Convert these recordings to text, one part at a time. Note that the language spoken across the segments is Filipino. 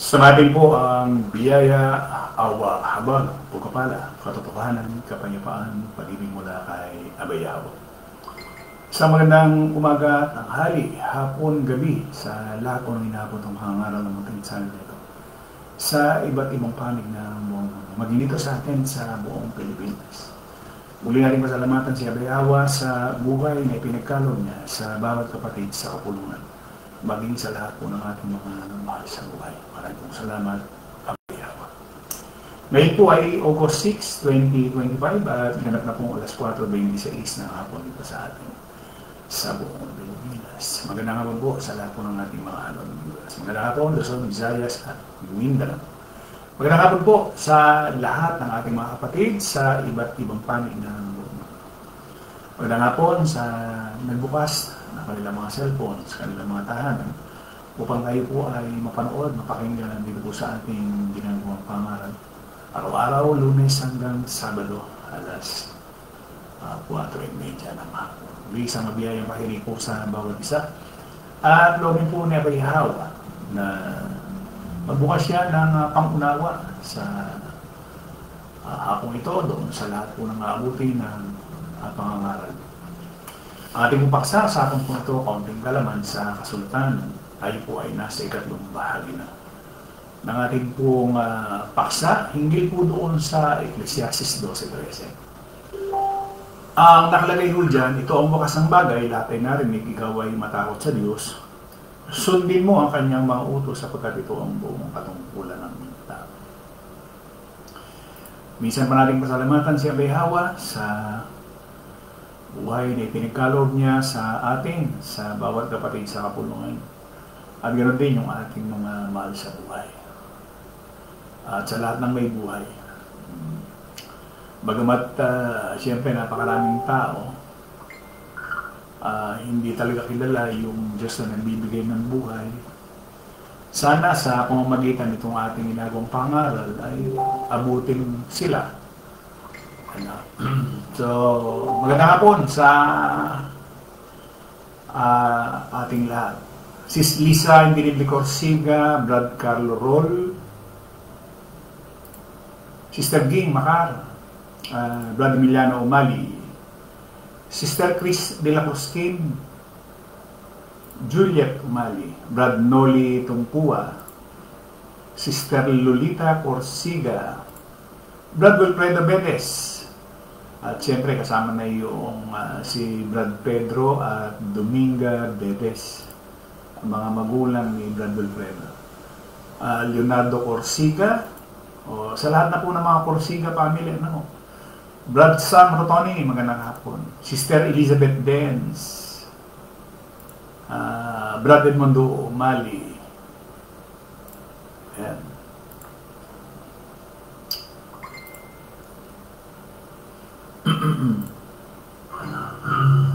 Samatin po ang biyaya, awa, habag, pagkapala, katotohanan, kapayapaan, pag-ibig mula kay Abay Yahweh. Sa magandang umaga, tanghali, hapon, gabi, sa lahat po ng inabot ng mga ngaral ng mga channel nito. Sa iba't ibang panig na buong mundo. Maging dito sa atin sa buong Pilipinas. Muli natin pasalamatan si Abay Yahweh sa buhay na ipinagkaloob niya sa bawat kapatid sa kapulungan. Maging sa lahat po ng ating mga mahal sa buhay. Maraming pong salamat, Abay Yahweh. Ngayon po ay August 6, 2025 at ganap na pong alas 4:26 ng hapon dito sa atin sa buong Pilipinas. Magandang hapon po sa lahat po ng ating mga Pilipinas. Magandang hapon, Luzon, Visayas at Mindanao. Magandang hapon po sa lahat ng ating mga kapatid sa iba't ibang panig ng mundo. Magandang hapon sa nagbukas ng kanilang mga cellphone, sa kanilang mga tahanan, upang tayo po ay mapanood, mapakinggan dito po sa ating ginagawang pangaral. Araw-araw, Lunes hanggang Sabado, alas 4:30 ng hapon. Isang mabiyayang makinig po sa bawat isa. At loomin po ni Abay Yahweh na magbukas siya ng pangunawa sa hapong ito doon sa lahat po ng aabuti ng pangangaral. Ang ating paksa sa hapong po ito, kaunting kalaman sa kasultanan, tayo po ay nasa ikatlong bahagi na ng ating pong paksa, hinggil po doon sa Ecclesiastes 12:13. Ang nakalagay po dyan, ito ang wakas ng bagay, lahat ay narinig, ikaw ay matakot sa Diyos. Sundin mo ang kanyang mga utos sapagkat ito ang buong katungkulan ng tao. Minsan pa natin pasalamatan si Abay Yahweh sa buhay na ipinagkaloob niya sa atin, sa bawat kapatid sa kapulungan. At ganoon din yung ating mga mahal sa buhay. At sa lahat ng may buhay. Bagamat siyempre napakaraming tao, hindi talaga kilala yung Diyos na nagbibigay ng buhay. Sana sa pamamagitan nitong ating ginagawang pangaral ay abutin sila. So, magandang hapon sa ating lahat. Sis Lisa Infinitely Corsiga, Brad Carlo Roll, Sister Ging Makar, Brad Emiliano Umali, Sister Chris De La Costin, Juliet Umali, Brad Noli Tumpua, Sister Lolita Corsiga, Brad Wilfredo Betes, at siyempre kasama na yung si Brad Pedro at Dominga Betes, ang mga magulang ni Brad Wilfredo. Leonardo Corsiga, sa lahat na po ng mga Corsiga family, Brad Sam Rotoni, magandang hapon. Sister Elizabeth Benz, Brad Edmondo Mali. Ayan.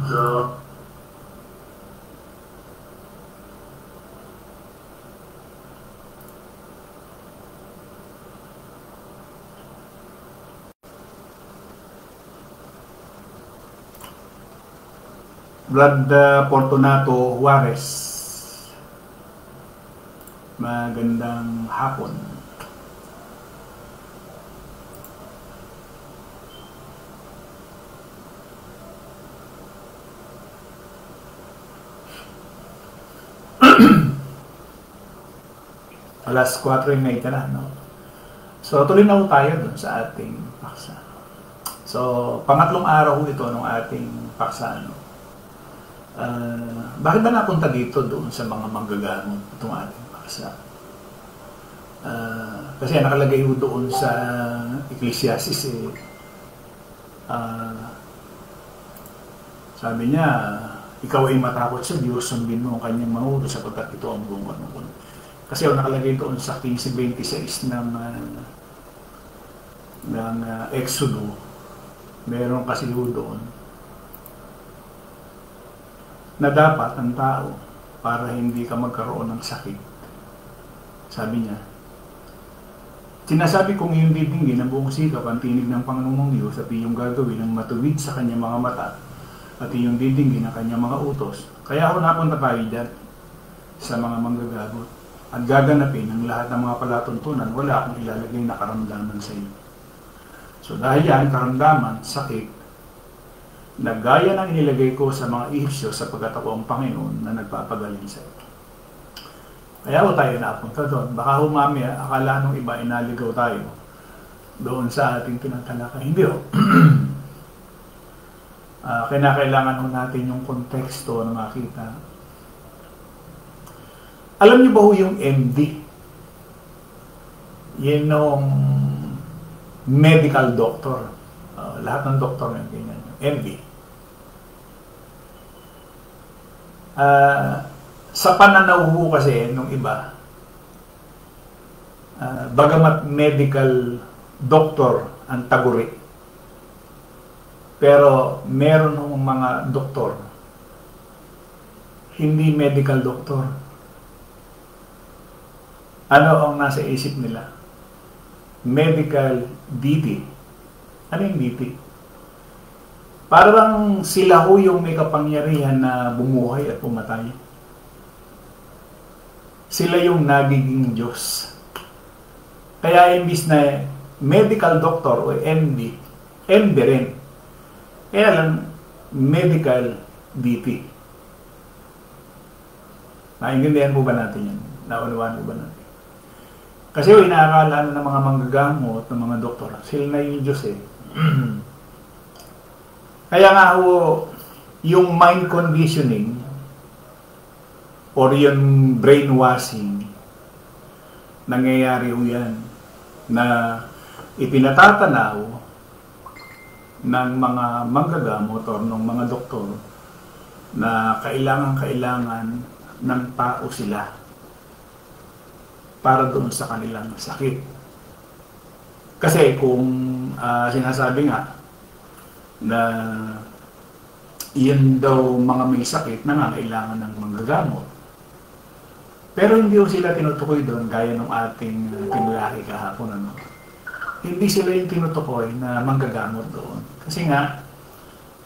So, Brad Fortunato Juarez, magandang hapon. Alas 4:30 na, no? So, tuloy na tayo dun sa ating paksa. So, pangatlong araw ito ng ating paksa, no? Bakit ba napunta dito doon sa mga manggagamot itong ating paksa? Kasi nakalagay ho doon sa Ecclesiastes sabi niya, ikaw ay matakot sa Diyos, sundin mo ang kanyang mga utos sapagkat ito ang buong katungkulan. Kasi nakalagay doon sa 15:26 ng Exodo, meron kasi ho doon na dapat ang tao, para hindi ka magkaroon ng sakit, sabi niya, sinasabi kong iyong didinggin ang buong sikap ang tinig ng Panginoong mong Diyos at iyong gagawin ang matuwid sa kanyang mga mata at iyong didinggin ang kanyang mga utos. Kaya ako napunta tayo dyan sa mga manggagagot. at gaganapin ang lahat ng mga palatuntunan, wala akong ilalagay na karamdaman sa iyo. So dahil yan, karamdaman, sakit, na gaya ng inilagay ko sa mga Ehipsyo sapagkat ako ang Panginoon na nagpapagaling sa iyo. Kaya ho tayo napunta doon. Baka humamaya, akala nung iba inaligaw tayo doon sa ating tinatalakay. Hindi ho. Kinakailangan ho natin yung konteksto na makita. Alam niyo ba ho yung MD? Yun yung medical doctor. Lahat ng doktor ngayon, ganyan. MD. Sa pananaw ho kasi nung iba, bagamat medical doctor ang taguri, pero meron ng mga doktor, hindi medical doctor. Ano ang nasa isip nila? Medical DT. Ano yung DT? Parang sila ho yung may kapangyarihan na bumuhay at pumatay. Sila yung nagiging Diyos. Kaya imbis na medical doctor o MD, MD rin. Kaya lang, medical DT. Naintindihan po ba natin yan? Naunawaan po ba natin? Kasi inaakala ng mga manggagamot, ng mga doktor, sila na yung Diyos eh. Kaya nga ho, yung mind conditioning or yung brainwashing, nangyayari ho yan na ipinatatanaw ng mga manggagamot o ng mga doktor na kailangan ng tao sila para doon sa kanilang sakit. Kasi kung sinasabi nga na iyan daw mga may sakit na kailangan ng manggagamot, pero hindi ko sila tinutukoy doon gaya ng ating pinulaki kahapon. Ano? Hindi sila yung tinutukoy na manggagamot doon. Kasi nga,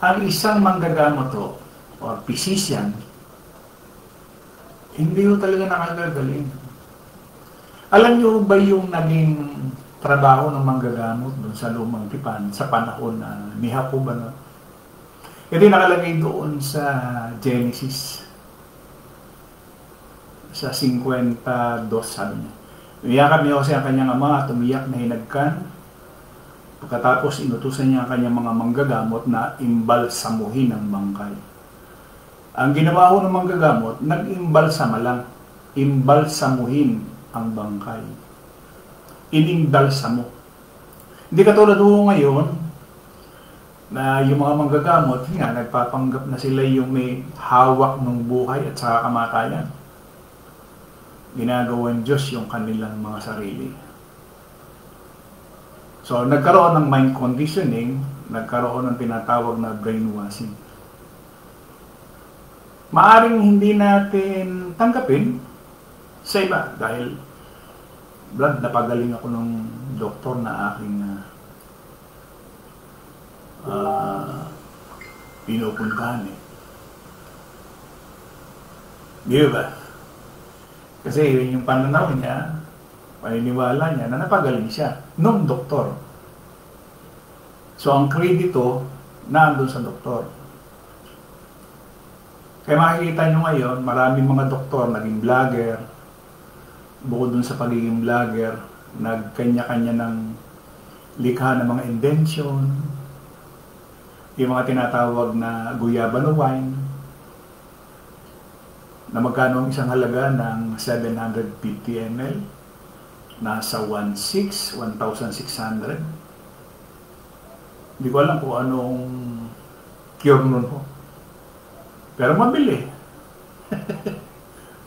ang isang manggagamot o physician, hindi ko talaga nakagagaling. Alam niyo ba yung naging trabaho ng manggagamot doon sa Lumang Tipan sa panahon na ni Jacob? Ito nakalagay doon sa Genesis. Sa 52, sabi niya. Umiyakan niya kasi ang kanyang ama at umiyak na hinagkan. Pagkatapos inutusan niya ang kanyang mga manggagamot na imbalsamuhin ang bangkay. Ang ginawa ko ng manggagamot, nag-imbalsama lang. Imbalsamuhin ang bangkay. Inimbalsamo. Hindi katulad ho ngayon na yung mga manggagamot, nga, nagpapanggap na sila yung may hawak ng buhay at saka kamatayan. Ginagawan Diyos yung kanilang mga sarili. So, nagkaroon ng mind conditioning, nagkaroon ng tinatawag na brainwashing. Maaring hindi natin tanggapin sa iba dahil Brad, napagaling ako ng doktor na aking pinupuntahan eh. Di ba? Kasi yung pananaw niya, paniniwala niya na napagaling siya nung doktor. So ang kredito nandun sa doktor. Kaya makikita nyo ngayon, maraming mga doktor naging vlogger. Bukod dun sa pagiging vlogger, nagkanya-kanya ng likha ng mga invention, yung mga tinatawag na guyabano wine, na magkano ang isang halaga ng 750 ml, nasa 1,600. Hindi ko alam kung anong cure nun po. Pero mabili.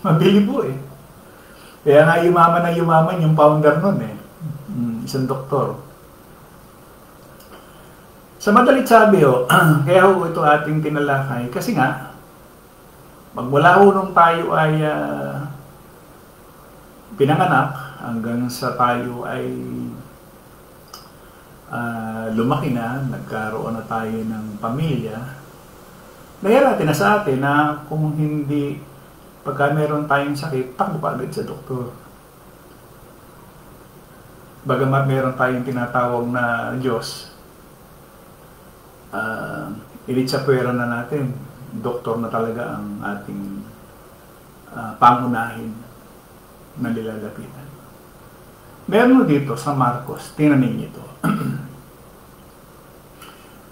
Mabili po eh. Kaya nga yumaman yung founder nun eh. Isang doktor. Sa madalit sabi kaya ito ating tinalakay. Kasi nga, magmula nung tayo ay pinanganak hanggang sa tayo ay lumaki na, nagkaroon na tayo ng pamilya, nahiratin na sa atin na kung hindi Pagka meron tayong sakit, takbo pa agad sa doktor. Bagamat meron tayong tinatawag na Diyos, initsapwera na natin, doktor na talaga ang ating pangunahin na nilalapitan. Meron dito sa Marcos, tingnan ninyo ito.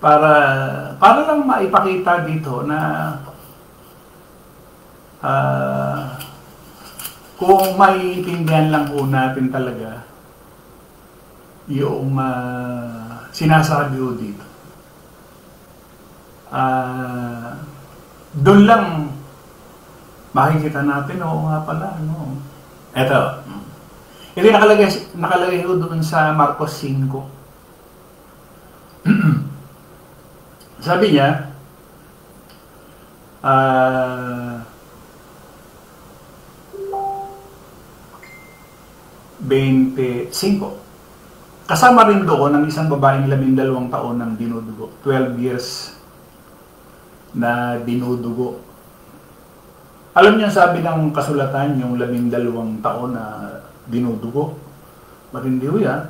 para lang maipakita dito na kung maiintindihan lang po natin talaga yung sinasabi ko dito. Doon lang makikita natin, oo nga pala, no? Eto. Ito nakalagay ko doon sa Marcos 5. Sabi niya, 25. Kasama rin doon ang isang babaeng 12 taon ng dinudugo. 12 years na dinudugo. Alam niyo, sabi ng kasulatan, yung 12 taon na dinudugo. Matindi ho yan.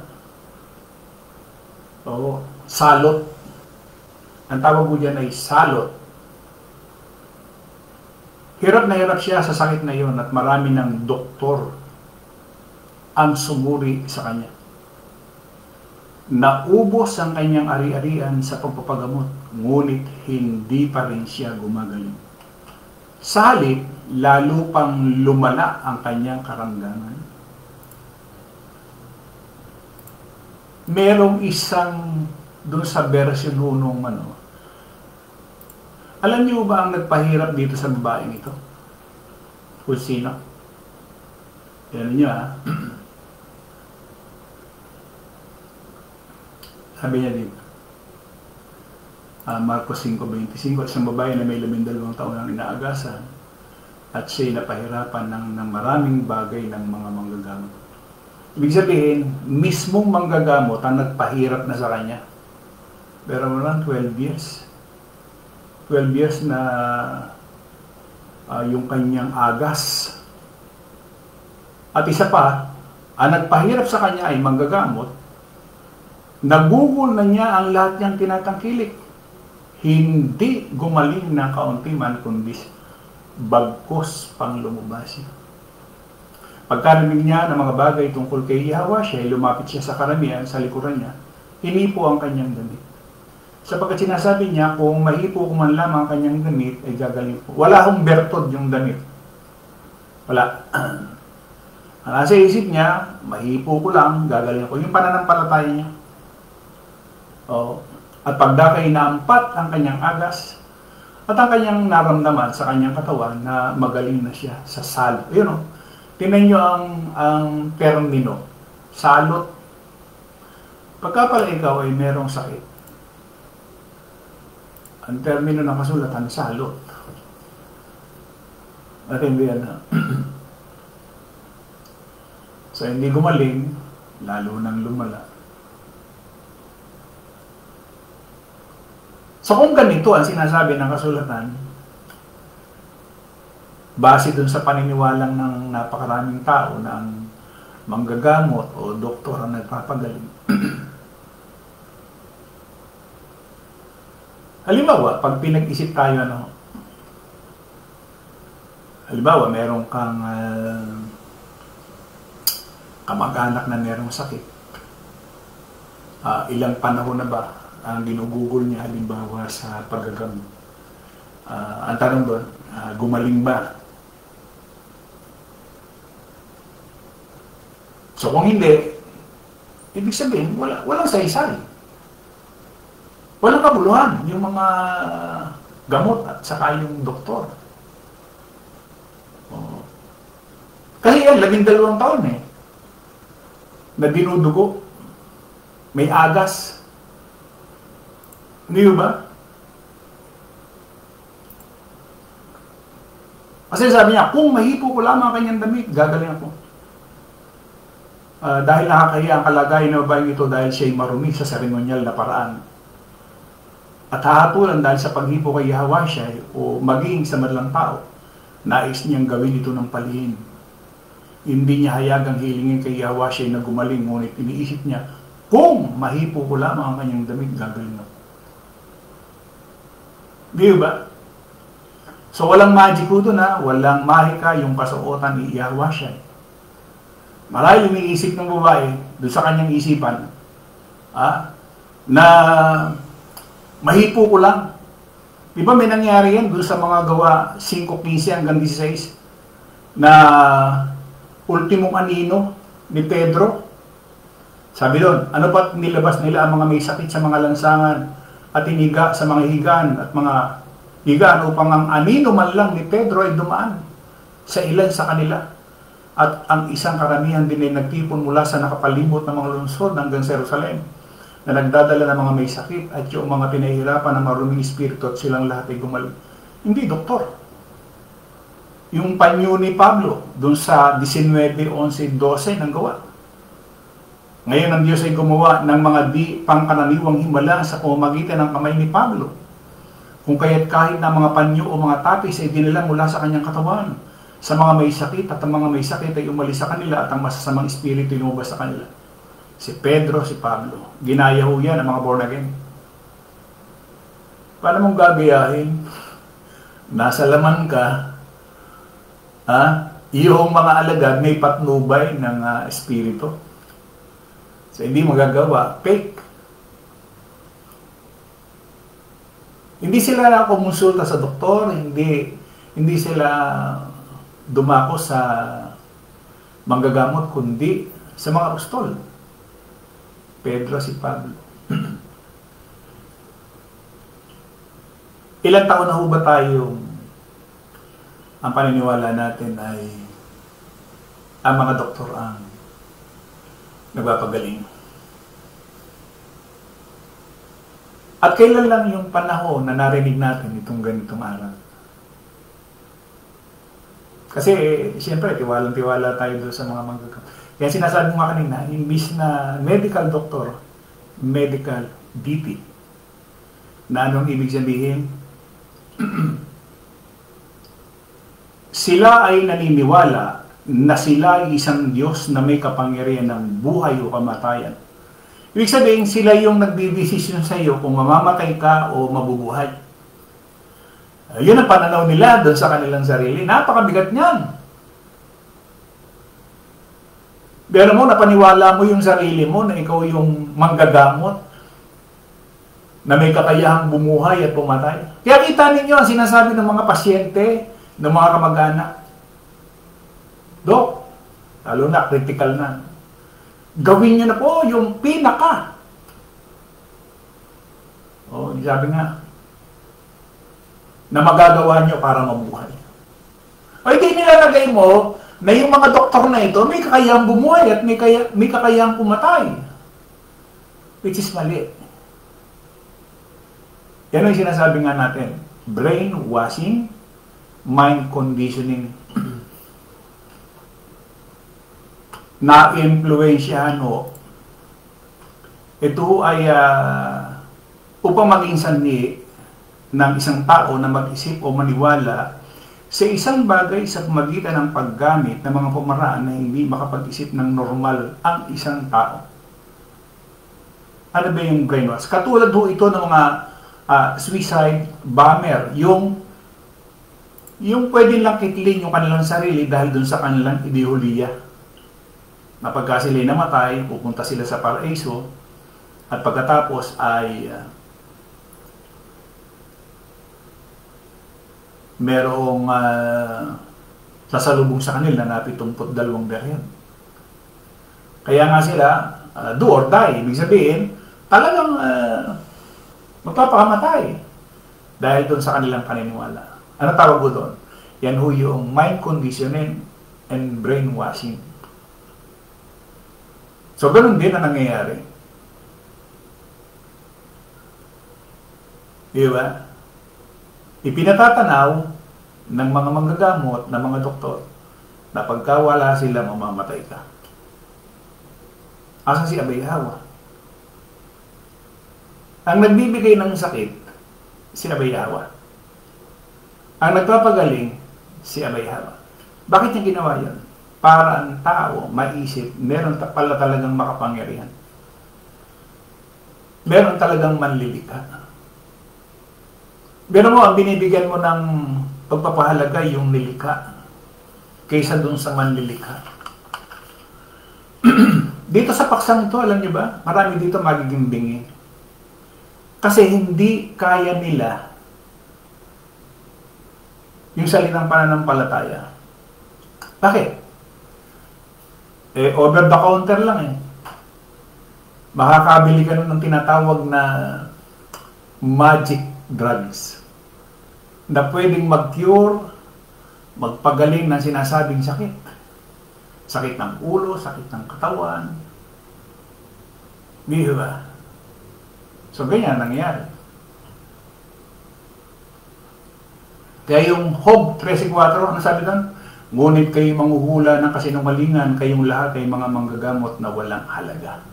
Oo, salot. Ang tawag ko dyan ay salot. Hirap na hirap siya sa sakit na yun at marami ng doktor ang sumuri sa kanya. Naubos ang kanyang ari-arian sa pagpapagamot, ngunit hindi pa rin siya gumagaling. Sa halip, lalo pang lumala ang kanyang karamdaman. Merong isang doon sa version nung alam niyo ba ang nagpahirap dito sa babaeng ito? Kung sino? Yan niyo Sabi niya dito, Marcos 5:25, isang babae na may 12 taon ang inaagasan at siya'y napahirapan ng maraming bagay ng mga manggagamot. Ibig sabihin, mismong manggagamot ang nagpahirap na sa kanya. Pero naman 12 years. 12 years na yung kanyang agas. At isa pa, ang nagpahirap sa kanya ay manggagamot. Nagugol na niya ang lahat niyang tinatangkilik. Hindi gumaling ng kaunti man, kundi bagkos pang lumabas siya. Pagkarinig niya ng mga bagay tungkol kay Yahweh, siya ay lumapit siya sa karamihan, sa likuran niya. Hinipo ang kanyang damit. Sapagkat sinasabi niya, kung mahipo ko man lamang ang kanyang damit, ay gagaling po. Wala akong bertod yung damit. Wala. Ang nasa isip niya, mahipo ko lang, gagaling ko. Yung pananampalataya niya. At pagdakay naampat ang kanyang agas at ang kanyang naramdaman sa kanyang katawan na magaling na siya sa salot. Yun tingnan nyo ang termino, salot. Pagka pala ikaw ay merong sakit, ang termino ng kasulatan, salot. At hindi yan so hindi gumaling, lalo nang lumala. So kung ganito ang sinasabi ng kasulatan, base dun sa paniniwalang ng napakaraming tao na ang manggagamot o doktor ang nagpapagaling. Halimbawa, pag pinag-isip tayo, halimbawa, meron kang kamag-anak na merong sakit. Ilang panahon na ba ang ginugugol niya halimbawa sa paggagamot? Ang tanong doon, gumaling ba? So kung hindi, ibig sabihin, walang saysay. Walang kabuluhan yung mga gamot at saka yung doktor. Kasi yan, 12 taon na dinudugo. May agas. Hindi ba? Kasi sabi niya, kung mahipo ko lamang ang kanyang damit, gagaling ako. Dahil nakakahiya ang kalagayan na babaeng ito dahil siya'y marumi sa seremonyal na paraan. At hahatulan dahil sa paghipo kay Yahweh siya o maging sa madlang tao Nais niyang gawin ito ng palihim. Hindi niya hayagang hilingin kay Yahweh siya na gumaling, ngunit iniisip niya, kung mahipo ko lamang ang kanyang damit, gagawin mo. Di ba? So walang magic ko doon, walang mahika yung kasuotan ni Yahweh siya. Marahil iniisip ng babae doon sa kanyang isipan na mahipo ko lang. Di ba may nangyari yan doon sa mga gawa 5:15 hanggang 16 na ultimong anino ni Pedro? Sabi doon, ano pa nilabas nila ang mga may sakit sa mga lansangan at iniga sa mga higaan at mga higaan upang ang anino man lang ni Pedro ay dumaan sa ilan sa kanila. At ang isang karamihan din ay nagtipon mula sa nakapalibot ng mga lungsod hanggang sa Jerusalem na nagdadala ng mga may sakit at yung mga pinahihirapan ng maruming espiritu at silang lahat ay gumaling. Hindi, doktor. Yung panyo ni Pablo dun sa 19:11-12 ng gawa. Ngayon ang Diyos ay gumawa ng mga di pangkananiwang himala sa pamamagitan ng kamay ni Pablo. Kung kaya't kahit na mga panyo o mga tapis ay dinala mula sa kanyang katawan sa mga may sakit at ang mga may sakit ay umalis sa kanila at ang masasamang espiritu ay lumabas sa kanila. Si Pedro, si Pablo. Ginaya ho yan ang mga born again. Paano mong gagayahin? Nasa laman ka, iyong mga alagad may patnubay ng espiritu. So, hindi magagawa. Fake. Hindi sila kumonsulta sa doktor, hindi sila dumako sa manggagamot, kundi sa mga apostol. Pedro, si Pablo. Ilang taon na ho ba tayo ang paniniwala natin ay ang mga doktor ang nagpapagaling? At kailan lang yung panahon na narinig natin itong ganitong aral? Kasi, siyempre, tiwalang-tiwala tayo doon sa mga manggagamot. Kaya sinasabi mo nga kanina, imbis na medical doctor, medical DP. Na anong ibig sabihin? Sila ay naniniwala na sila ay isang Diyos na may kapangyarihan ng buhay o kamatayan. Ibig sabihin, sila yung nagdidesisyon sa iyo kung mamamatay ka o mabubuhay. Yun ang pananaw nila doon sa kanilang sarili. Napakabigat niyan. Pero mo, napaniwala mo yung sarili mo na ikaw yung manggagamot na may kakayahang bumuhay at pumatay. Kaya kita ninyo ang sinasabi ng mga pasyente, ng mga kamag-anak. Dok, lalo na, critical na. Gawin nyo na po yung pinaka. Sabi nga, na magagawa nyo para mabuhay. O hindi nilalagay mo na yung mga doktor na ito may kakayahang bumuhay at may kakayahang pumatay. Which is mali. Yan ang sinasabi nga natin. Brainwashing, mind conditioning. Na-influensyahan ho. Ito ay upang maging sanhi ng isang tao na mag-isip o maniwala sa isang bagay sa pamagitan ng paggamit ng mga pamaraan na hindi makapag-isip ng normal ang isang tao. Ano ba yung brainwash? Katulad ho ito ng mga suicide bomber, yung pwede lang kitlin yung kanilang sarili dahil dun sa kanilang ideolohiya. Na pagka sila namatay, pupunta sila sa paraiso at pagkatapos ay merong sasalubong sa kanila na 72 berhen. Kaya nga sila, do or die. Ibig sabihin, talagang magpapakamatay dahil doon sa kanilang paniniwala. Ano tawag ko doon? Yan ho yung mind conditioning and brainwashing. So, ganun din ang nangyayari. Di ba? Ipinatatanaw ng mga manggagamot, ng mga doktor, na pagka wala sila, mamamatay ka. Asa si Abay Hawa? Ang nagbibigay ng sakit, si Abay Hawa. Ang nagpapagaling, si Abay Hawa. Bakit niya ginawa yun? Para ang tao maisip, meron pala talagang makapangyarihan. Meron talagang manlilikha. Pero mo, ang binibigyan mo ng pagpapahalaga yung nilikha kaysa dun sa manlilikha. Dito sa paksang ito, alam niyo ba, marami dito magiging bingi. Kasi hindi kaya nila yung salitang pananampalataya. Bakit? Over the counter lang eh. Makakabili ka nun ng tinatawag na magic drugs na pwedeng mag-cure, magpagaling ng sinasabing sakit. Sakit ng ulo, sakit ng katawan. Di ba? So, ganyan nangyari. Kaya yung Job 13:4, ano sabi doon? Ngunit kayo manghuhula ng kasinungalingan, kayong lahat ay mga manggagamot na walang halaga.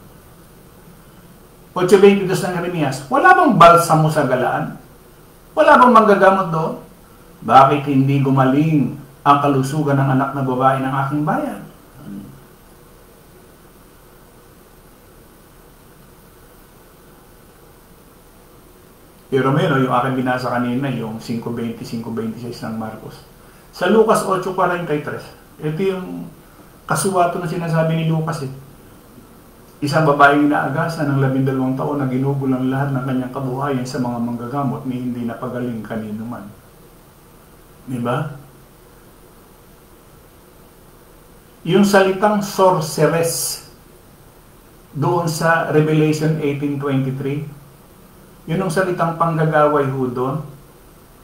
8:22 ng Jeremias, wala bang balsamo sa galaan? Wala bang manggagamot doon? Bakit hindi gumaling ang kalusugan ng anak na babae ng aking bayan? Pero meron, yung aking binasa kanina, yung 5:20, 5:26 ng Marcos. Sa Lucas 8:43, ito yung kasuwato na sinasabi ni Lucas eh. Isang babaeng inaagasan ng 12 taon na ginugol ang lahat ng kanyang kabuhayan sa mga manggagamot ni hindi napagaling kanino man. Diba? Yung salitang sorceress doon sa Revelation 18:23, yun ang salitang panggagaway ho doon.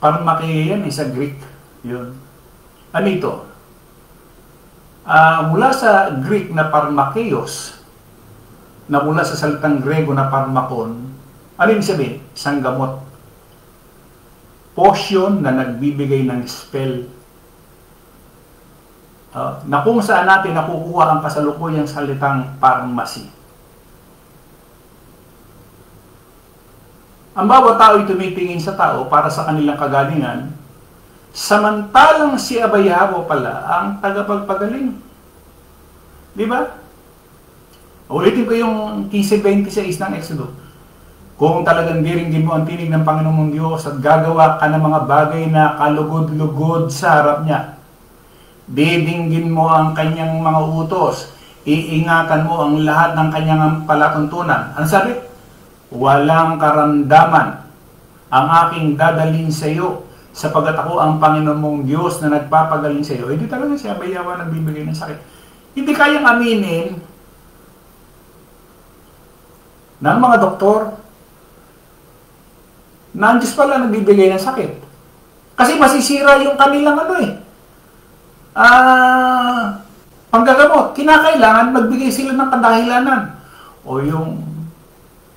Parang makiyan sa Greek. Yun. Ano ito? Mula sa Greek na parmakeios, na mula sa salitang Grego na parmakon, ano yung sabihin? Isang gamot. Potion na nagbibigay ng spell. Na kung saan natin nakukuha ang kasalukuyang salitang pharmacy. Ang bawat tao ay tumitingin sa tao para sa kanilang kagalingan, samantalang si Abay Hawa pala ang tagapagpagaling. Di ba? Ulitin ko yung 15:26 ng Exodo. Kung talagang diringgin mo ang tinig ng Panginoon mong Diyos at gagawa ka ng mga bagay na kalugod-lugod sa harap niya, didinggin mo ang kanyang mga utos, iingatan mo ang lahat ng kanyang palatuntunan. Ano sabi? Walang karamdaman ang aking dadalhin sa iyo sapagat ako ang Panginoon mong Diyos na nagpapagaling sa iyo. Hindi talaga si Abay Hawa nagbibigay ng sakit. Hindi kayang aminin ng mga doktor na ang Diyos pala nagbibigay ng sakit. Kasi masisira yung kanilang panggagamot. Kinakailangan magbigay sila ng kadahilanan. O yung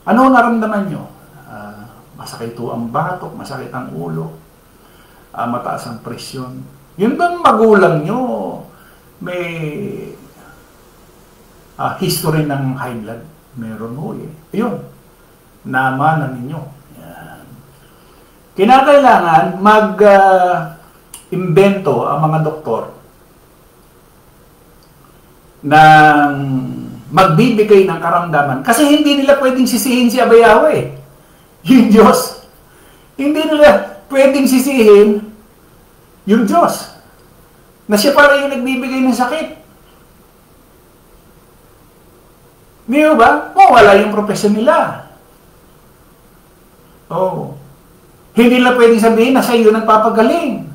ano naramdaman nyo? Masakit ang batok, masakit ang ulo, mataas ang presyon. Yun bang magulang nyo may history ng high blood? Meron ho eh. Yun, namanan ninyo. Yan. Kinakailangan mag-invento ang mga doktor ng magbibigay ng karamdaman. Kasi hindi nila pwedeng sisihin si Abay Hawa eh. Yung Diyos. Hindi nila pwedeng sisihin yung Diyos. Na siya pala yung nagbibigay ng sakit. Di ba? Wala yung profesyon nila. Hindi nila pwedeng sabihin na siya yung nagpapagaling.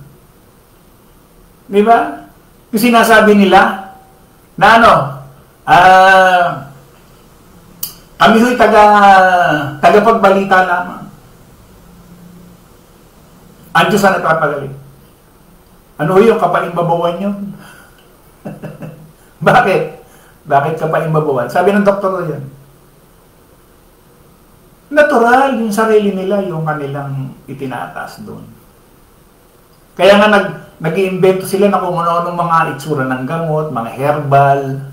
Di ba? Yung sinasabi nila na kami ho'y tagapagbalita lamang. Ang Diyos ang nagpapagaling. Ano yung kapaimbabawan yun? Bakit? Bakit kapaimbabawan? Sabi ng doktor yan. Natural yung sarili nila, yung kanilang itinataas doon. Kaya nga nag-iimbento sila na kung ano-anong mga itsura ng gamot, mga herbal,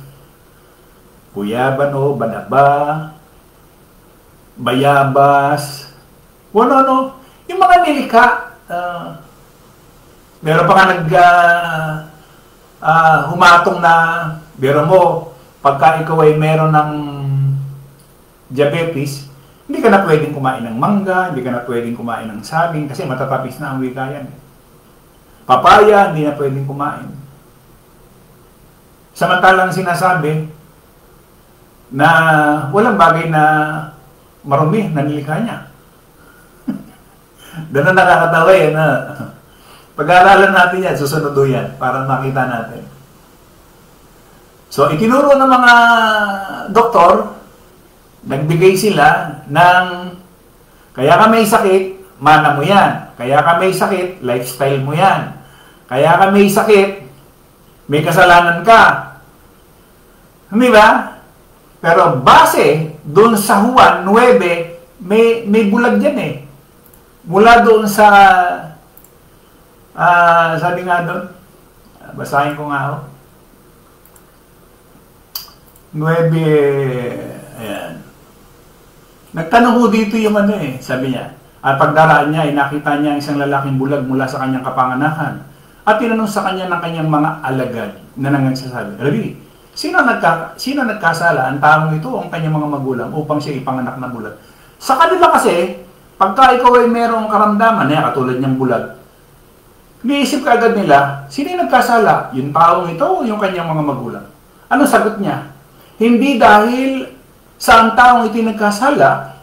guyabano, banaba, bayabas, ano-ano, yung mga nilikha, Meron pa nga humatong na, biro mo, pagka ikaw ay meron ng diabetes, hindi ka na pwedeng kumain ng mangga, hindi ka na pwedeng kumain ng saging kasi matatapis na ang wika yan. Papaya, hindi na pwedeng kumain. Samantalang sinasabi na walang bagay na marumi na nilikha niya. Doon na nakakatawa yan. Pag-aaralan natin yan, susunod yan para makita natin. So, itinuro ng mga doktor, nagbigay sila ng kaya ka may sakit, mana mo yan. Kaya ka may sakit, lifestyle mo yan. Kaya ka may sakit, may kasalanan ka. Hindi ba? Pero base doon sa Juan 9, may bulag yan eh. Mula doon sa sabi nga doon, basahin ko nga ako. 9, ayan. Nagtanong ko dito yung sabi niya. At pagdaraan niya, nakita niya isang lalaking bulag mula sa kanyang kapanganakan. At tinanong sa kanya ng kanyang mga alagad na nangagsasabi, Rabbi, sino nagkasala, ang taong ito o ang kanyang mga magulang upang siya ipanganak na bulag? Sa kanila kasi, pagka ikaw ay merong karamdaman, katulad niyang bulag, niisip ka agad nila, sino yung nagkasala? Yung taong ito o yung kanyang mga magulang? Anong sagot niya? Hindi dahil sa ang taong ito nagkasala,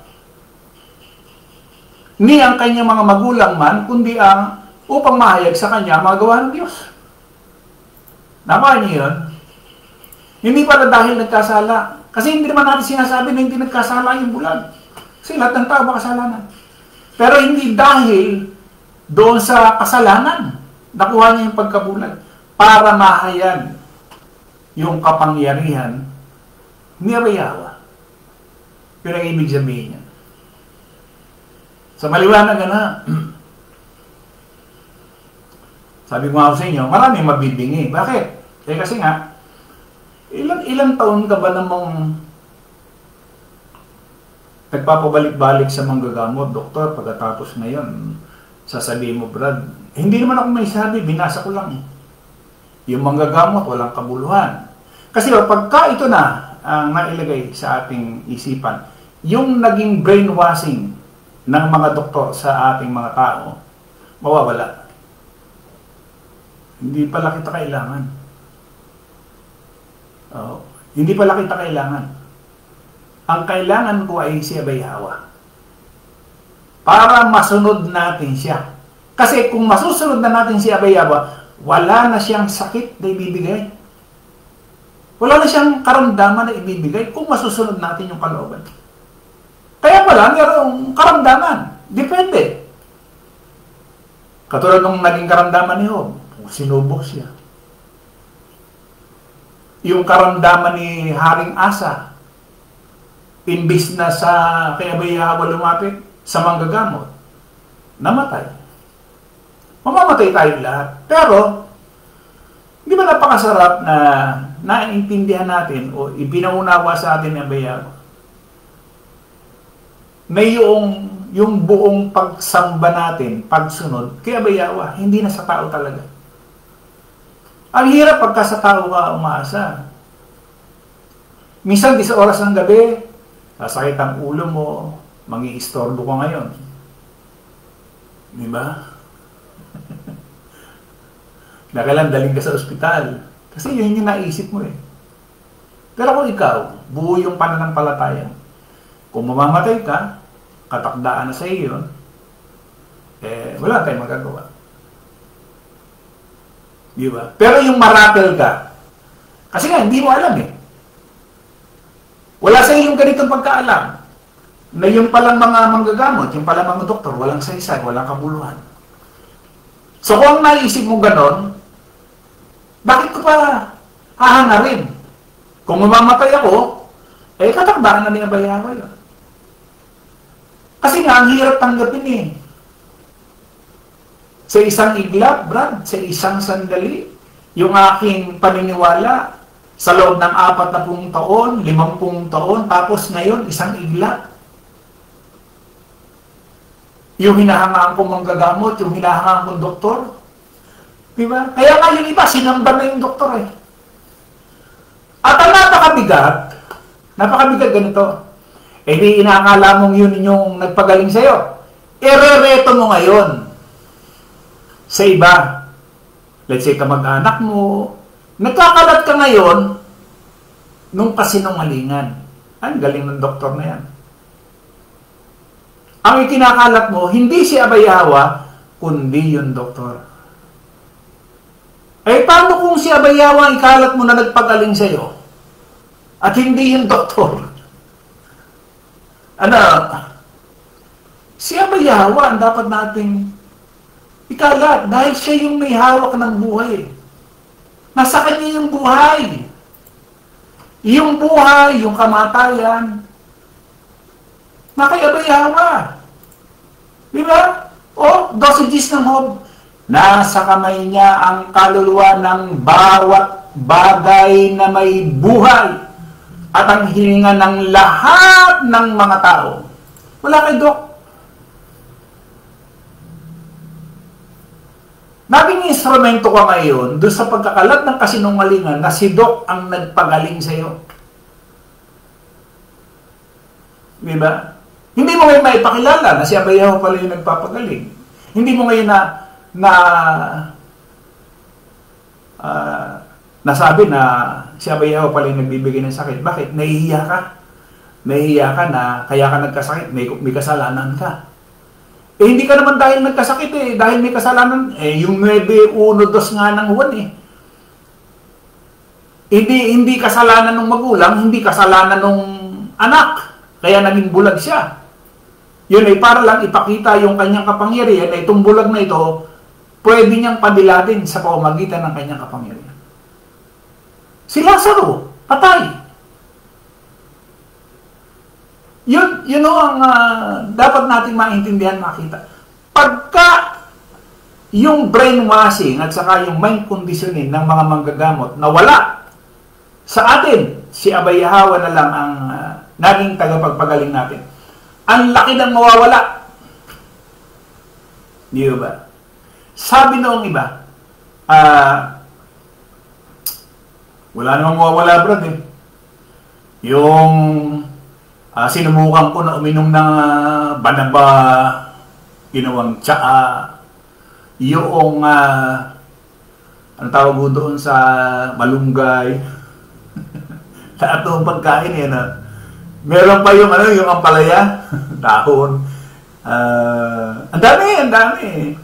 ni ang kanyang mga magulang man, kundi ang upang mahayag sa kanya ang mga gawa ng Diyos. Naman niyo yun? Hindi pala dahil nagkasala. Kasi hindi naman natin sinasabi na hindi nagkasala yung bulag. Kasi lahat ng tao makasalanan. Pero hindi dahil doon sa kasalanan, nakuha niya yung pagkabulag para mahayag yung kapangyarihan ni Yawa. Yun ang ibig sabihin niya. Sa maliwanag na, sabi ko nga sa inyo, maraming mabibingi. Bakit? Kasi nga, ilang taon ka ba namang nagpapabalik-balik sa manggagamot, doktor, pagkatapos ngayon, sasabihin mo, Brad, hindi naman ako may sabi, binasa ko lang. Yung manggagamot, walang kabuluhan. Kasi pagka ito na ang nailagay sa ating isipan, yung naging brainwashing ng mga doktor sa ating mga tao, mawawala. Hindi pala kita kailangan. Hindi pala kita kailangan. Ang kailangan ko ay si Yawa. Para masunod natin siya. Kasi kung masusunod na natin si Yawa, wala na siyang sakit na ibibigay. Wala na siyang karamdaman na ibibigay kung masusunod natin yung kalooban. Kaya pala, mayroong karamdaman. Depende. Katulad nung naging karamdaman ni Job, sinubok siya. Yung karamdaman ni Haring Asa, imbis na sa kay Yawa lumapit sa manggagamot, namatay. Mamamatay tayo lahat. Pero, di ba napakasarap na naiintindihan natin o ipinaunawa sa atin ng Yawa? May yung buong pagsamba natin, pagsunod, kay Yawa, hindi na sa tao talaga. Ang hirap pagka sa tao ka umaasa. Minsan, 10 oras ng gabi, sasakit ang ulo mo, mangi-istorbo ka ngayon. Di ba? Nakailan daling ka sa ospital. Kasi yun yung naisip mo eh. Pero kung ikaw, buo yung pananampalataya, kung mamamatay ka, katakdaan na sa iyo, wala tayong magagawa. Di ba? Pero yung maratel ka, kasi nga, hindi mo alam eh. Wala sa iyong ganitong pagkaalam na yung palang mga manggagamot, yung palang mga doktor, walang saysay, walang kabuluhan. So kung ang naisip mo ganon, bakit ko pa hahangarin? Kung mamamatay ako, katakdaan na ni Yawa yun. Kasi nga, ang hirap tanggapin eh. Sa isang iglap, Brad, sa isang sandali, yung aking paniniwala, sa loob ng 40 taon, 50 taon, tapos ngayon, isang iglap. Yung hinahangaan kong manggagamot, yung hinahangaan kong doktor, Diba? Kaya nga yung iba, sinamba na yung doktor eh. At ang napakabigat ganito. Eh di inaakala mong yun yung nagpagaling sa'yo. Irereto mo ngayon sa iba. Let's say kamag-anak mo, nagkakalat ka ngayon nung kasinungalingan. Ang galing ng doktor na yan. Ang ikinakalat mo, hindi si Abayawa, kundi yung doktor. Eh, paano kung si Abayawa ikalat mo na nagpagaling sa'yo? At hindi yung doktor? Ano? Si Abayawa ang dapat nating ikalat dahil siya yung may hawak ng buhay. Nasa kanya yung buhay. Yung buhay, yung kamatayan, na kay Abayawa. Di ba? O, dosages ng Job. Nasa kamay niya ang kaluluwa ng bawat bagay na may buhay at ang hininga ng lahat ng mga tao. Wala kay Dok. Naging instrumento ka ngayon doon sa pagkakalat ng kasinungalingan na si Dok ang nagpagaling sa iyo. Diba? Hindi mo ngayon maipakilala na si Abayawa pala yung nagpapagaling. Hindi mo ngayon nasabi na si Abayawa pala yung nagbibigay ng sakit. Bakit? Nahihiya ka. Nahihiya ka na kaya ka nagkasakit, may kasalanan ka. Eh, hindi ka naman dahil nagkasakit eh. Dahil may kasalanan, yung 9-1-2 nga ng Juan eh. Hindi kasalanan ng magulang, hindi kasalanan ng anak. Kaya naging bulag siya. Yun ay para lang ipakita yung kanyang kapangyarihan na itong bulag na ito, pwede niyang padilatin sa pamamagitan ng kanyang kapangyarihan. Si Lazaro, patay. Yun ang dapat nating maintindihan, makita. Pagka yung brainwashing at saka yung mind conditioning ng mga manggagamot nawala sa atin, si Abayawa na lang ang naging tagapagpagaling natin. Ang laki ng mawawala. Di ba? Sabi noong iba, wala namang mawawala, brad eh. Yung sinumukan ko na uminom ng banaba, ginawang tsaa, yung ang tawag ko doon sa malunggay, lahat ng pagkain yan. Meron pa yung yung ampalaya, dahon. Ang dami.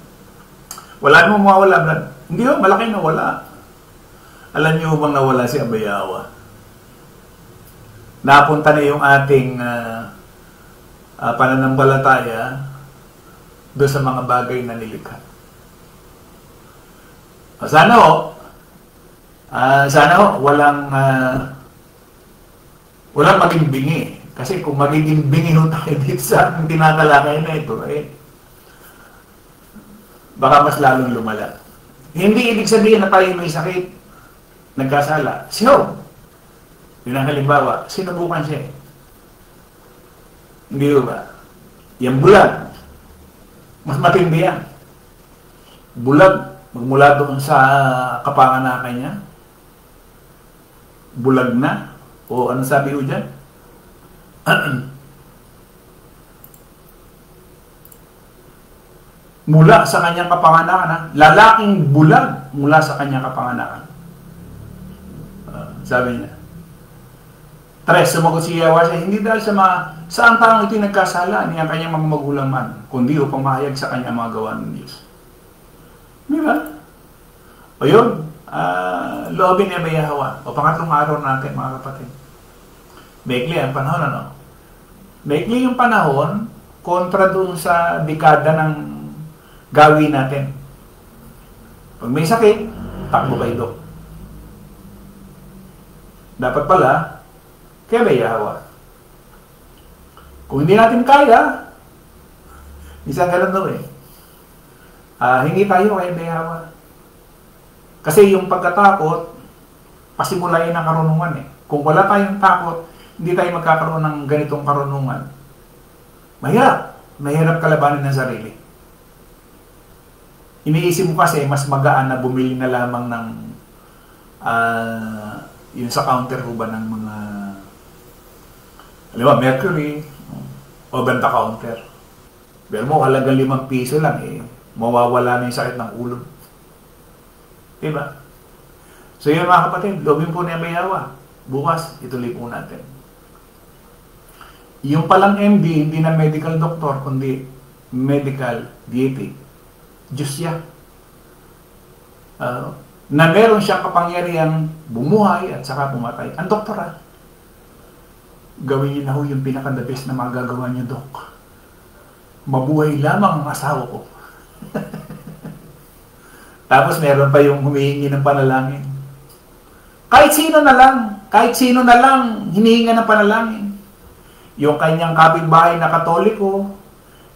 Wala namang mawawala, brad. Hindi ho, malaki nawala. Alam niyo bang nawala si Abayawa? Napunta na yung ating pananampalataya doon sa mga bagay na nilikha. Sana walang maging bingi. Kasi kung magiging bingi ho tayo dito sa tinatalakay na ito, baka mas lalong lumala. Hindi ibig sabihin na tayo may sakit, nagkasala. Si Job, yun ang halimbawa, sinubukan siya. Hindi ba? Yung bulag, mas matindi yan. Bulag, magmula doon sa kapanganakan niya, bulag na, o ano sabi ko dyan? Mula sa kanyang kapanganakan, lalaking bulag mula sa kanyang kapanganakan. Sabi niya. 3, sumagot si Yawa siya, hindi dahil sa ang taong ito'y nagkasala, niya kanyang mga magulang man, kundi upang mahayag sa kanyang mga gawa ng Diyos. Di ba? O yun, loobin ni Abayawa. O pangatlong araw natin, mga kapatid. Maikli ang panahon, ano? Maikli yung panahon kontra dun sa dekada ng gawin natin. Pag may sakit, takbo kay Dok. Dapat pala, kaya Abayawa. Kung hindi natin kaya, isang ganun daw eh. Hindi tayo kay Abayawa. Kasi yung pagkatakot, pasimulain ng karunungan eh. Kung wala tayong takot, hindi tayo magkakaroon ng ganitong karunungan. Mahirap. Mahirap kalabanin ng sarili. iniisip mo kasi mas magaan na bumili na lamang ng yun sa counter ho ba ng mga alam mo, Mercury o benta counter. Pero mo, halagang 5 piso lang mawawala na yung sakit ng ulo. Diba? So yun mga kapatid, lobin po niya may hawa. Bukas, ituloy po natin. Yung palang MD, hindi na medical doctor, kundi medical dietic. Diyos siya. Na meron siyang kapangyarihang bumuhay at saka pumatay. Ang doktora, gawin niyo na ho yung pinaka-the best na magagawa niyo, Dok. Mabuhay lamang ang asawa ko. Tapos meron pa yung humihingi ng panalangin. Kahit sino na lang, hinihinga ng panalangin. Yung kanyang kapitbahay na Katoliko,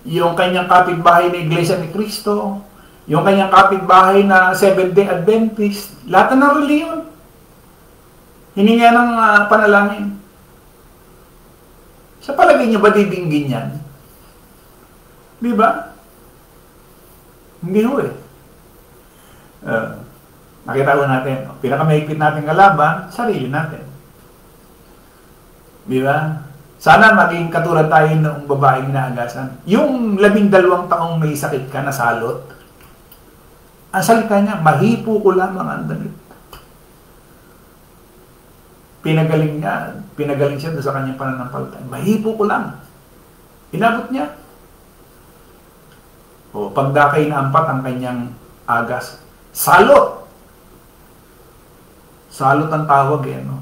yung kanyang kapitbahay na Iglesia ni Cristo, yung kanyang kapitbahay na Seventh-day Adventist, lahat ng reliyon, hininga ng panalangin. Sa palagay niyo ba didinggin yan? Di ba? Hindi ho nakita ko natin, pinakamahigpit natin kalaban, sarili natin. Di ba? Sana maging katulad tayo ng babaeng inaagasan. Yung 12 taong may sakit ka na salot, ang salita niya, mahipo ko lamang ang damit. Pinagaling siya sa kanyang pananampalataya. Mahipo ko lang. Inabot niya. O, pagdakay na 4 ang kanyang agas. Salot! Salot ang tawag no?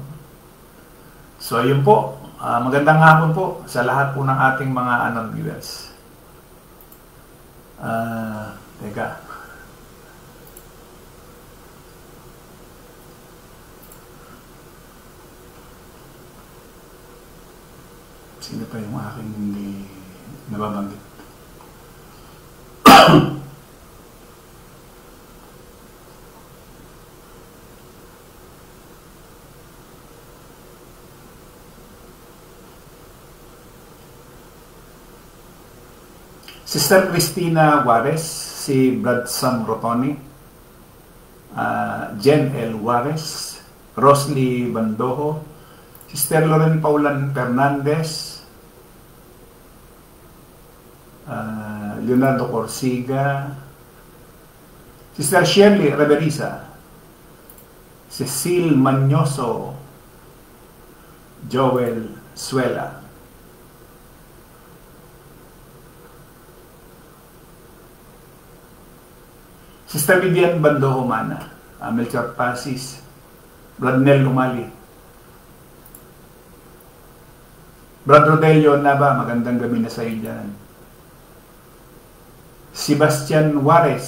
So, yun po. Magandang hapon po sa lahat po ng ating mga viewers. Teka. Sino pa yung aking hindi nababanggit? Sister Cristina Juarez, si Brad Sam Rotoni, Jen L. Juarez, Rosly Bandojo, Sister Loren Paulan Fernandez, Leonardo Corsiga, Sister Shirley Reveriza, Cecil Mañoso, Joel Suela. Sister Vivian Bandojo Mana, Melchor Pasis, Bradnel Lumali, Brad Rodelio Naba, magandang gabi na sa iyo dyan. Sebastian Juarez,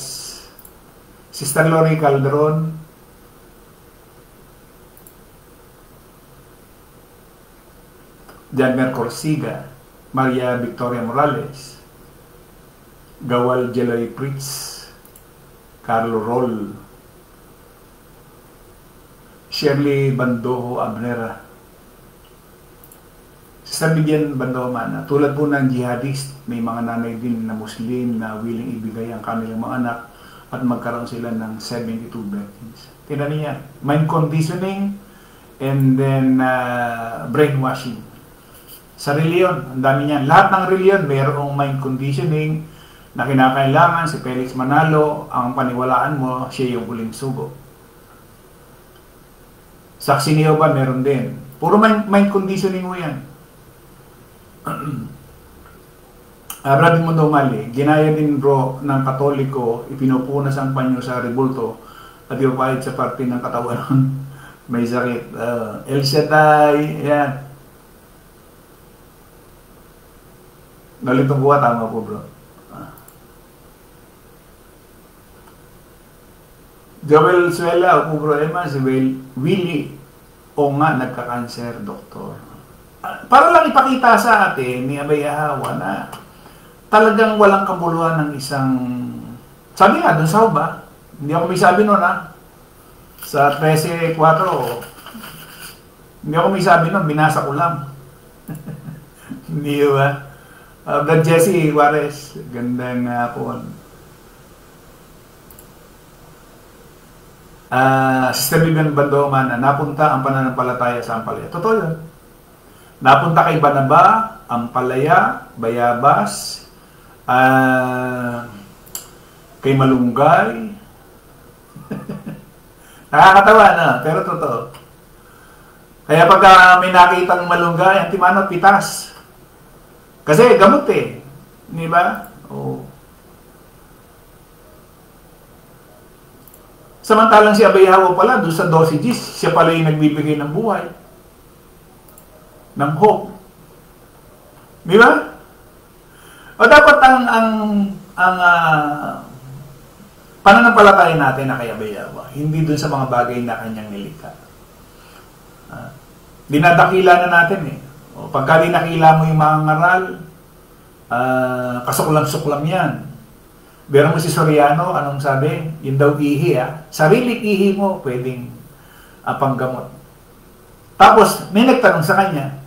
Sister Lori Calderon, Janmer Corsiga, Maria Victoria Morales, Gawal Jeloy Pritz, Carlo Roll, Shirley Bandojo Abnera, Sister Vivian Bandojo Mana. Tulad po ng jihadist, may mga nanay din na Muslim na willing ibigay ang kanilang mga anak at magkaroon sila ng 72 virgins. Tingnan niya, mind conditioning and then brainwashing. Sa reliyon, ang dami niyan. Lahat ng reliyon mayroong mind conditioning na kinakailangan si Felix Manalo, ang paniwalaan mo, siya yung huling sugo. Saksi niyo ba? Meron din. Puro mind conditioning mo yan. Brad Mundo Mali, ginaya din bro ng Katoliko, ipinupunas ang panyo sa rebulto at ipapahid sa parte ng katawan may sakit. El Shaddai, yan. Nalitong buwa, tama po bro. Joel Suela o problema si Willie o nga nagka-cancer, doktor. Para lang ipakita sa atin ni Abay Ahawa na talagang walang kabuluhan ng isang, sabi nga dun sa Huba, hindi ako may sabi nun sa 13.4, hindi ako may sabi nun, binasa ko lang. Hindi ba? Brad Jesse Juarez, gandang hapon. Sister Vivian Bandoman na napunta ang pananampalataya sa Ampalaya. Totoo yun. Napunta kay Banaba, Ampalaya, Bayabas, kay Malunggay. Nakakatawa na, pero totoo. Kaya pag may nakitang malunggay, antimano, pitas. Kasi gamot eh. Di ba? Oo. Samantalang si Abay Hawa pala, doon sa dosages, siya pala yung nagbibigay ng buhay. Ng hope. Di ba? O dapat ang pananampalataya natin na kay Abay Hawa, hindi doon sa mga bagay na kanyang nilikha. Dinadakila na natin eh. O, pagka dinakila mo yung mga ngaral, kasuklam-suklam yan. Pero mo si Soriano, anong sabi? Yun daw ihi Sariling ihi mo, pwedeng panggamot. Tapos, may nagtanong sa kanya,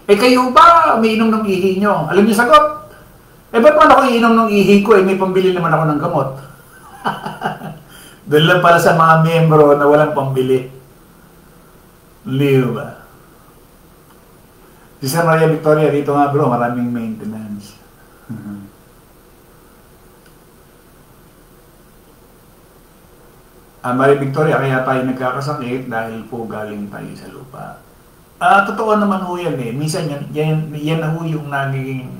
kayo ba umiinom ng ihi nyo? Alam niyo sagot? Ba't man ako iinom ng ihi ko? May pambili naman ako ng gamot. Doon lang pala sa mga membro na walang pambili. Liw ba? Si Sir Maria Victoria, dito nga bro, maraming maintenance. Maria Victoria, kaya tayo nagkakasakit dahil po galing tayo sa lupa. Totoo naman ho yan eh. Minsan yan na ho yung naging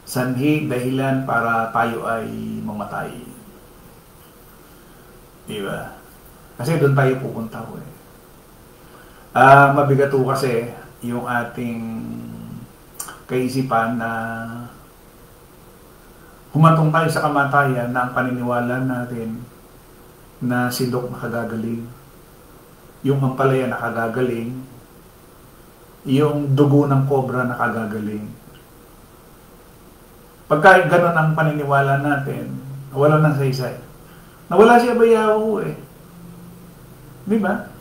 sanhi, dahilan para tayo ay mamatay. Diba? Kasi doon tayo pupunta ho eh. Mabigat ho kasi yung ating kaisipan na humantong tayo sa kamatayan na ang paniniwala natin na si Doc nakagagaling, yung Ampalaya nakagagaling, yung dugo ng kobra nakagagaling. Pagka ganun ang paniniwala natin, wala nang saysay. Nawala si Abay Hawa eh. Di ba?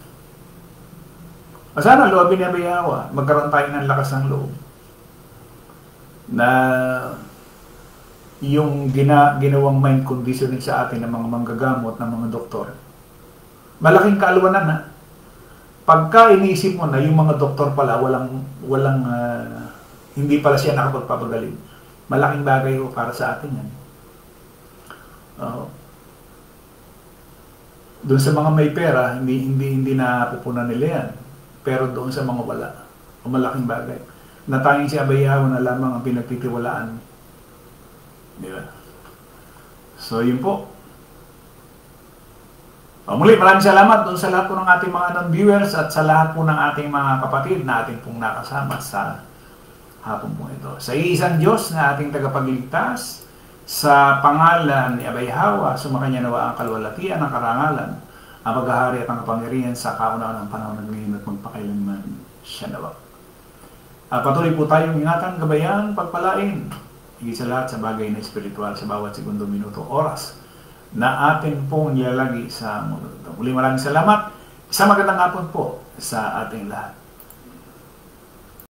Sana loobin ni Abay Hawa, magkaroon tayo ng lakas ng loob na yung ginawang mind conditioning sa atin ng mga manggagamot, ng mga doktor. Malaking kaalwanan na. Pagka iniisip mo na yung mga doktor pala hindi pala siya nakapagpapagaling, malaking bagay ho para sa atin yan. Doon sa mga may pera, hindi na pupunan nila yan. Pero doon sa mga wala, malaking bagay. Na tanging si Abay Hawa na lamang ang pinagtitiwalaan. Di ba? So, yun po. Muli, maraming salamat doon sa lahat po ng ating mga non-viewers at sa lahat po ng ating mga kapatid na ating pong nakasama sa hapon po ito. Sa isang Diyos na ating tagapagligtas, sa pangalan ni Abay Hawa, sumakanya nawa ang kalwalatian, ang karangalan, ang paghahari at ang kapangyarihan sa kaunaan ng panahon ng ngayon at magpakailanman siya nawa. Patuloy po tayong ingatan, gabayan, pagpalain, higit sa lahat sa bagay na espiritual sa bawat segundo, minuto, oras na atin pong nilalagi sa mundo. Muli maraming salamat. Isang magandang hapon po sa ating lahat.